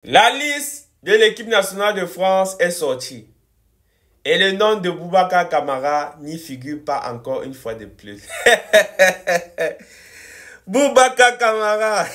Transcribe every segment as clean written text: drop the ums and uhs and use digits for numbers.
La liste de l'équipe nationale de France est sortie. Et le nom de Boubacar Kamara n'y figure pas encore une fois de plus. Boubacar Kamara.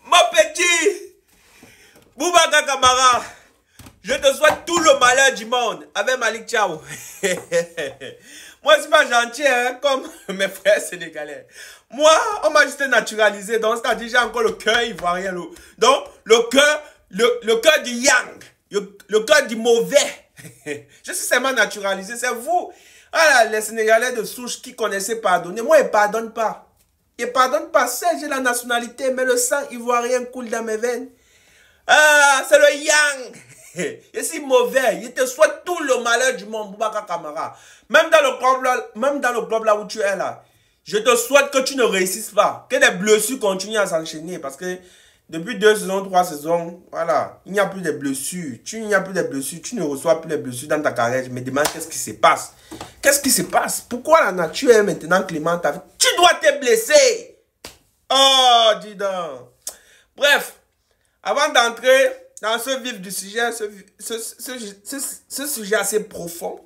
Mon petit Boubacar Kamara, je te souhaite tout le malheur du monde avec Malick Thiaw. Moi, c'est pas gentil, hein, comme mes frères sénégalais. Moi, on m'a juste naturalisé, donc c'est-à-dire j'ai encore le cœur ivoirien. Donc, le cœur du yang, le cœur du mauvais. Je suis seulement naturalisé, c'est vous. Ah, les Sénégalais de souche qui connaissaient pardonner. Moi, ils ne pardonnent pas. Ils ne pardonnent pas. Certes, j'ai la nationalité, mais le sang ivoirien coule dans mes veines. Ah, c'est le yang. Je suis mauvais. Je te souhaite tout le malheur du monde, Boubacar Kamara. Même dans le club là où tu es là, je te souhaite que tu ne réussisses pas. Que les blessures continuent à s'enchaîner. Parce que depuis 2 saisons, 3 saisons, voilà, il n'y a plus de blessures. Il n'y a plus de blessures. Tu ne reçois plus de blessures dans ta carrière. Je me demande qu'est-ce qui se passe. Qu'est-ce qui se passe? Pourquoi la nature est maintenant clémente? Tu dois te blesser. Oh, dis donc. Bref, avant d'entrer dans ce vif du sujet, ce sujet assez profond,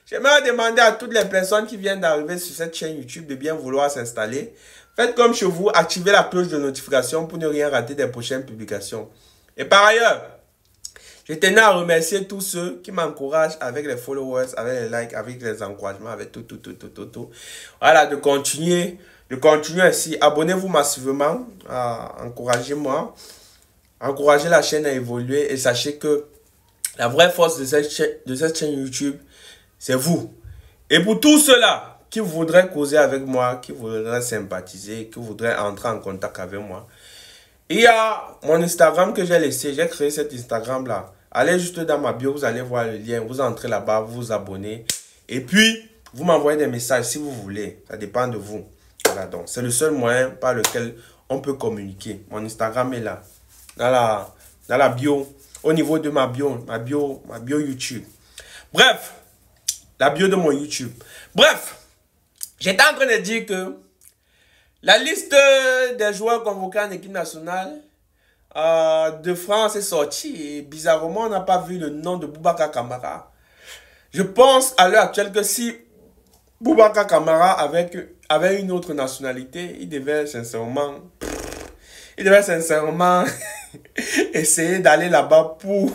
j'aimerais demander à toutes les personnes qui viennent d'arriver sur cette chaîne YouTube de bien vouloir s'installer. Faites comme chez vous, activez la cloche de notification pour ne rien rater des prochaines publications. Et par ailleurs, je tenais à remercier tous ceux qui m'encouragent avec les followers, avec les likes, avec les encouragements, avec tout. Voilà, de continuer ainsi. Abonnez-vous massivement, encouragez-moi. Encouragez la chaîne à évoluer et sachez que la vraie force de cette chaîne YouTube, c'est vous. Et pour tous ceux-là qui voudraient causer avec moi, qui voudraient sympathiser, qui voudraient entrer en contact avec moi, il y a mon Instagram que j'ai laissé. J'ai créé cet Instagram-là. Allez juste dans ma bio, vous allez voir le lien. Vous entrez là-bas, vous vous abonnez. Et puis, vous m'envoyez des messages si vous voulez. Ça dépend de vous. Voilà, donc c'est le seul moyen par lequel on peut communiquer. Mon Instagram est là. Dans la bio, au niveau de ma bio YouTube. Bref, la bio de mon YouTube. Bref, j'étais en train de dire que la liste des joueurs convoqués en équipe nationale de France est sortie et bizarrement, on n'a pas vu le nom de Boubacar Kamara. Je pense à l'heure actuelle que si Boubacar Kamara avait une autre nationalité, il devait sincèrement essayer d'aller là-bas pour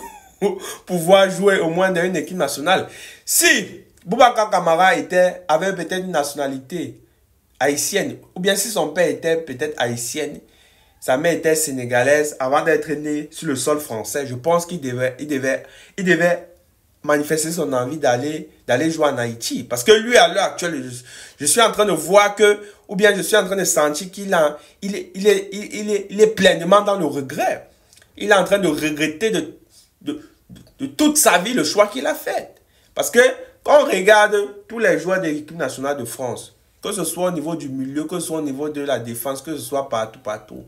pouvoir jouer au moins dans une équipe nationale. Si Boubacar Kamara avait peut-être une nationalité haïtienne, ou bien si son père était peut-être haïtienne, sa mère était sénégalaise, avant d'être né sur le sol français, je pense qu'il devait manifester son envie d'aller jouer en Haïti. Parce que lui, à l'heure actuelle, je suis en train de voir que, ou bien je suis en train de sentir qu'il est pleinement dans le regret. Il est en train de regretter de toute sa vie le choix qu'il a fait. Parce que quand on regarde tous les joueurs de l'équipe nationale de France, que ce soit au niveau du milieu, que ce soit au niveau de la défense, que ce soit partout,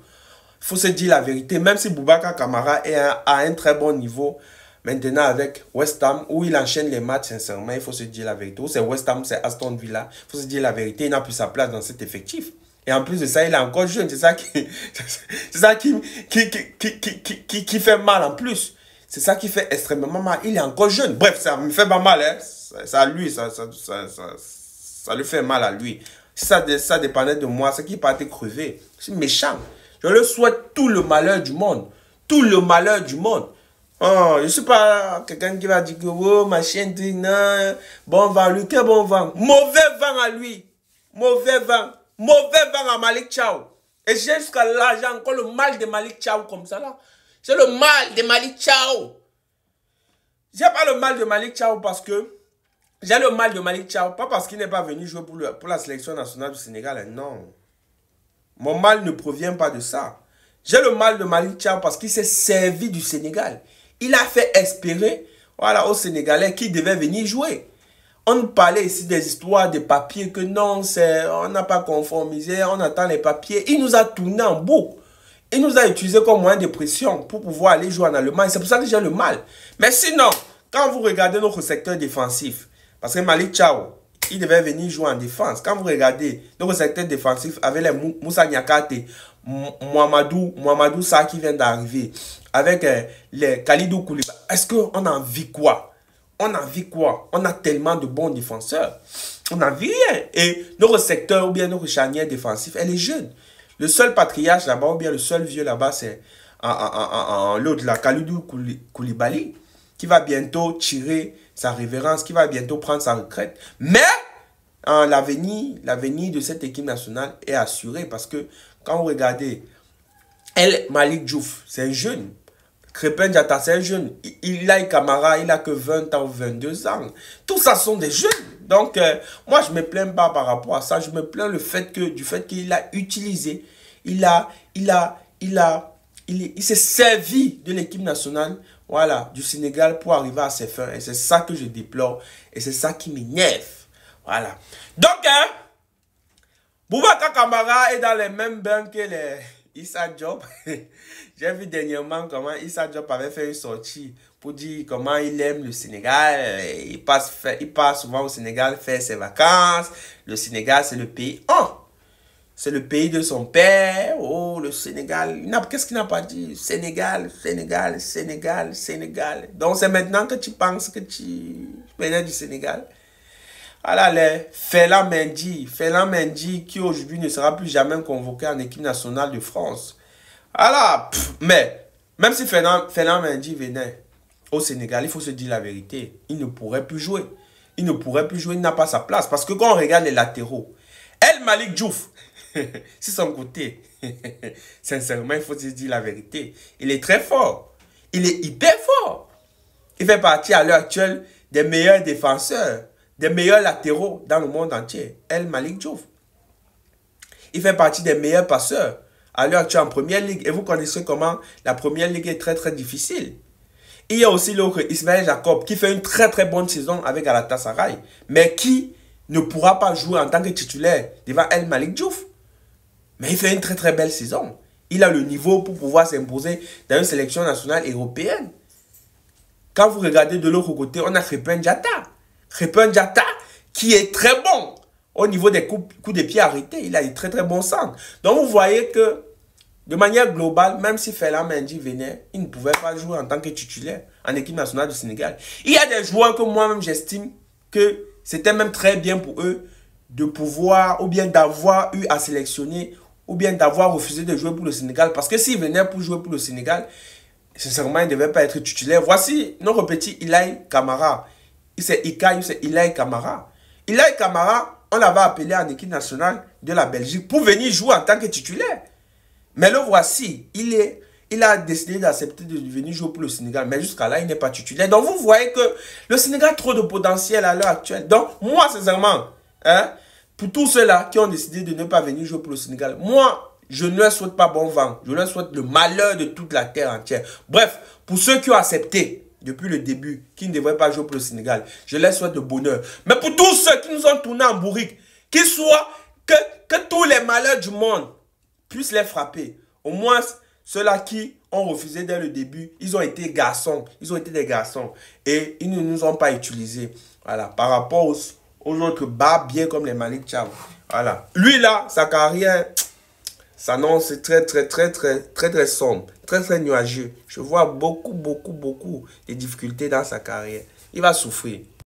il faut se dire la vérité. Même si Boubacar Kamara est à un très bon niveau, maintenant avec West Ham, où il enchaîne les matchs, sincèrement, il faut se dire la vérité. Où c'est West Ham, c'est Aston Villa, il faut se dire la vérité, il n'a plus sa place dans cet effectif. Et en plus de ça, il est encore jeune, c'est ça qui fait mal en plus. C'est ça qui fait extrêmement mal. Il est encore jeune. Bref, ça me fait pas mal, hein. Ça lui fait mal à lui. Si ça dépendait de moi, c'est qu'il partait crever. Je suis méchant. Je lui souhaite tout le malheur du monde. Tout le malheur du monde. Oh, je ne suis pas quelqu'un qui va dire que oh, ma chienne, non, bon vent à lui. Quel bon vent? Mauvais vent à lui. Mauvais vent. Mauvais vent à Malick Thiaw. Et j'ai jusqu'à là, j'ai encore le mal de Malick Thiaw comme ça là. J'ai le mal de Malick Thiaw. J'ai pas le mal de Malick Thiaw parce que j'ai le mal de Malick Thiaw, pas parce qu'il n'est pas venu jouer pour la sélection nationale du Sénégal, non. Mon mal ne provient pas de ça. J'ai le mal de Malick Thiaw parce qu'il s'est servi du Sénégal. Il a fait espérer, voilà, aux Sénégalais qui devaient venir jouer. On parlait ici des histoires de papiers que non, on n'a pas conformisé, on attend les papiers. Il nous a tourné en boucle. Il nous a utilisé comme moyen de pression pour pouvoir aller jouer en Allemagne. C'est pour ça que j'ai le mal. Mais sinon, quand vous regardez notre secteur défensif, parce que Malick Thiaw, il devait venir jouer en défense. Quand vous regardez notre secteur défensif avec les Moussa Niakate, Mohamedou Sarr qui vient d'arriver, avec les Kalidou Koulibaly, est-ce qu'on a envie quoi? On a envie quoi? On a tellement de bons défenseurs. On n'a envie rien. Et notre secteur ou bien notre charnière défensif, elle est jeune. Le seul patriarche là-bas ou bien le seul vieux là-bas, c'est l'autre là, Kalidou Koulibaly, qui va bientôt tirer sa révérence, qui va bientôt prendre sa retraite. Mais l'avenir de cette équipe nationale est assuré parce que quand vous regardez Malick Diouf, c'est un jeune. Crépin Diatta, c'est un jeune. Il a Camara, il a que 20 ans ou 22 ans. Tout ça sont des jeunes. Donc, moi, je ne me plains pas par rapport à ça. Je me plains du fait qu'il a utilisé, il s'est servi de l'équipe nationale, voilà, du Sénégal pour arriver à ses fins. Et c'est ça que je déplore. Et c'est ça qui m'énerve. Voilà. Donc, Boubacar Kamara est dans les mêmes bains que les Issa Diop. J'ai vu dernièrement comment Issa Diop avait fait une sortie pour dire comment il aime le Sénégal. Il passe souvent au Sénégal faire ses vacances. Le Sénégal, c'est le pays. Oh! C'est le pays de son père. Oh, le Sénégal. Qu'est-ce qu'il n'a pas dit? Sénégal, Sénégal, Sénégal, Sénégal. Donc, c'est maintenant que tu penses que tu venais du Sénégal. Voilà, les Ferland Mendy qui aujourd'hui ne sera plus jamais convoqué en équipe nationale de France. Voilà, mais même si Ferland Mendy venait au Sénégal, il faut se dire la vérité. Il ne pourrait plus jouer. Il ne pourrait plus jouer, il n'a pas sa place. Parce que quand on regarde les latéraux, Malick Diouf, c'est son côté. Sincèrement, il faut se dire la vérité. Il est très fort. Il est hyper fort. Il fait partie à l'heure actuelle des meilleurs défenseurs, des meilleurs latéraux dans le monde entier. Malick Diouf. Il fait partie des meilleurs passeurs à l'heure actuelle en première ligue. Et vous connaissez comment la première ligue est très très difficile. Il y a aussi l'autre Ismaël Jacob qui fait une très très bonne saison avec Galatasaray. Mais qui ne pourra pas jouer en tant que titulaire devant Malick Diouf. Mais il fait une très très belle saison. Il a le niveau pour pouvoir s'imposer dans une sélection nationale européenne. Quand vous regardez de l'autre côté, on a Crépin Diatta. Crépin Diatta qui est très bon au niveau des coups de pied arrêtés. Il a des très très bons centres. Donc vous voyez que de manière globale, même si Ferland Mendy venait, il ne pouvait pas jouer en tant que titulaire en équipe nationale du Sénégal. Il y a des joueurs que moi-même j'estime que c'était même très bien pour eux de pouvoir ou bien d'avoir eu à sélectionner ou bien d'avoir refusé de jouer pour le Sénégal. Parce que s'il venait pour jouer pour le Sénégal, sincèrement, il ne devait pas être titulaire. Voici notre petit Ilaï Camara. C'est Ilaï Camara. Ilaï Camara, on l'avait appelé en équipe nationale de la Belgique pour venir jouer en tant que titulaire. Mais le voici, il a décidé d'accepter de venir jouer pour le Sénégal. Mais jusqu'à là, il n'est pas titulaire. Donc vous voyez que le Sénégal a trop de potentiel à l'heure actuelle. Donc moi, sincèrement, pour tous ceux-là qui ont décidé de ne pas venir jouer pour le Sénégal, moi, je ne leur souhaite pas bon vent. Je leur souhaite le malheur de toute la terre entière. Bref, pour ceux qui ont accepté depuis le début, qui ne devraient pas jouer pour le Sénégal, je leur souhaite le bonheur. Mais pour tous ceux qui nous ont tourné en bourrique, qu'il soit que tous les malheurs du monde puissent les frapper. Au moins, ceux-là qui ont refusé dès le début, ils ont été garçons. Ils ont été des garçons. Et ils ne nous ont pas utilisés. Voilà, par rapport aux autres bas, bien comme les Malick Thiaw. Voilà. Lui là, sa carrière s'annonce très sombre, très nuageux. Je vois beaucoup de difficultés dans sa carrière. Il va souffrir.